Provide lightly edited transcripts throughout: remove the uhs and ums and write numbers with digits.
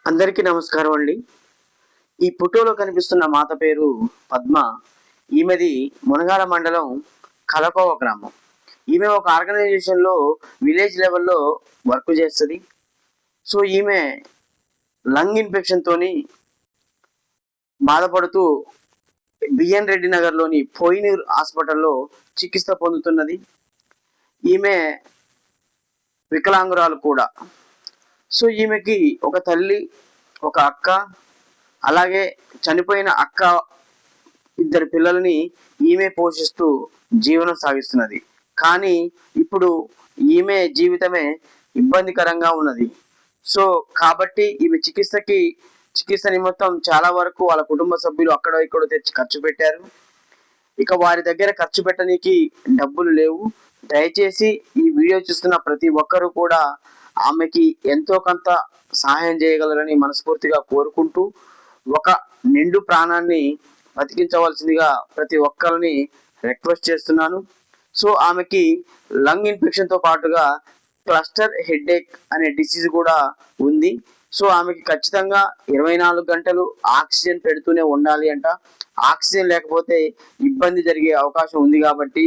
అందరికీ నమస్కారం అండి. ఈ ఫోటోలో కనిపిస్తున్న మాత పేరు పద్మ. ఈమెది మునగాల మండలం కలకోవ గ్రామం. ఈమె ఒక ఆర్గనైజేషన్‌లో విలేజ్ లెవెల్‌లో వర్క్ చేస్తది. సో, ఈమె లంగ్ ఇన్ఫెక్షన్‌తోని బాధపడుతూ బిఎన్ రెడ్డి నగర్‌లోని పోయినూర్ హాస్పిటల్‌లో చికిత్స పొందుతున్నది. ఈమె వికలాంగురాలు కూడా. సో, ఈమెకి ఒక తల్లి, ఒక అక్క, అలాగే చనిపోయిన అక్క ఇద్దరు పిల్లలని ఈమె పోషిస్తూ జీవనం సాగిస్తున్నది. కానీ ఇప్పుడు ఈమె జీవితమే ఇబ్బందికరంగా ఉన్నది. సో, కాబట్టి ఈమె చికిత్స నిమిత్తం చాలా వరకు వాళ్ళ కుటుంబ సభ్యులు అక్కడో ఇక్కడో తెచ్చి ఖర్చు పెట్టారు. ఇక వారి దగ్గర ఖర్చు పెట్టనీకి డబ్బులు లేవు. దయచేసి ఈ వీడియో చూస్తున్న ప్రతి ఒక్కరూ కూడా ఆమెకి ఎంతో కొంత సహాయం చేయగలరని మనస్ఫూర్తిగా కోరుకుంటూ, ఒక నిండు ప్రాణాన్ని బతికించవలసిందిగా ప్రతి ఒక్కరిని రిక్వెస్ట్ చేస్తున్నాను. సో, ఆమెకి లంగ్ ఇన్ఫెక్షన్‌తో పాటుగా క్లస్టర్ హెడేక్ అనే డిసీజ్ కూడా ఉంది. సో, ఆమెకి ఖచ్చితంగా 24 గంటలు ఆక్సిజన్ పెడుతూనే ఉండాలి అంట. ఆక్సిజన్ లేకపోతే ఇబ్బంది జరిగే అవకాశం ఉంది కాబట్టి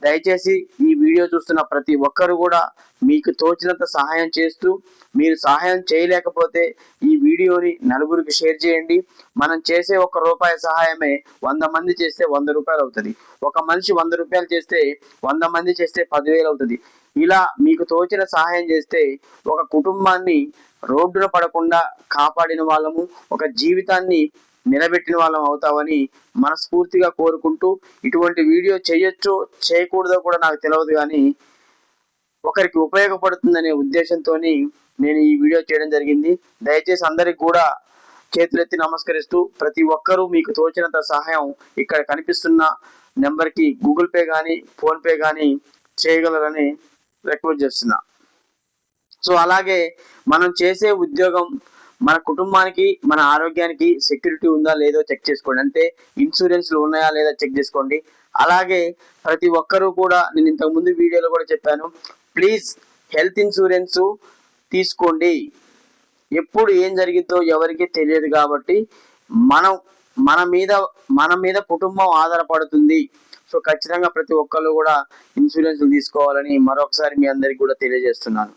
దయచేసి ఈ వీడియో చూస్తున్న ప్రతి ఒక్కరు కూడా మీకు తోచినంత సహాయం చేస్తూ, మీరు సహాయం చేయలేకపోతే ఈ వీడియోని నలుగురికి షేర్ చేయండి. మనం చేసే రూపాయి సహాయమే 100 మంది చేస్తే రూ. 100 అవుతుంది. ఒక మనిషి రూ. 100 చేస్తే 100 మంది చేస్తే 10,000 అవుతుంది. ఇలా మీకు తోచిన సహాయం చేస్తే ఒక కుటుంబాన్ని రోడ్డున పడకుండా కాపాడిన వాళ్ళము, ఒక జీవితాన్ని నిలబెట్టిన వాళ్ళం అవుతామని మనస్ఫూర్తిగా కోరుకుంటూ, ఇటువంటి వీడియో చేయొచ్చో చేయకూడదో కూడా నాకు తెలియదు కానీ ఒకరికి ఉపయోగపడుతుందనే ఉద్దేశంతోని నేను ఈ వీడియో చేయడం జరిగింది. దయచేసి అందరికి కూడా చేతులెత్తి నమస్కరిస్తూ ప్రతి ఒక్కరూ మీకు తోచినంత సహాయం ఇక్కడ కనిపిస్తున్న నెంబర్కి గూగుల్ పే కానీ ఫోన్పే కానీ చేయగలరని రిక్వెస్ట్ చేస్తున్నా. సో, అలాగే మనం చేసే ఉద్యోగం మన కుటుంబానికి, మన ఆరోగ్యానికి సెక్యూరిటీ ఉందా లేదో చెక్ చేసుకోండి. అంటే ఇన్సూరెన్స్‌లు ఉన్నాయా లేదా చెక్ చేసుకోండి. అలాగే ప్రతి ఒక్కరూ కూడా నేను ఇంతకుముందు వీడియోలో కూడా చెప్పాను. ప్లీజ్ హెల్త్ ఇన్సూరెన్స్ తీసుకోండి. ఎప్పుడు ఏం జరిగిద్దో ఎవరికీ తెలియదు కాబట్టి మనం మన మీద కుటుంబం ఆధారపడుతుంది. సో, ఖచ్చితంగా ప్రతి ఒక్కళ్ళు కూడా ఇన్సూరెన్స్‌లు తీసుకోవాలని మరొకసారి మీ అందరికి కూడా తెలియజేస్తున్నాను.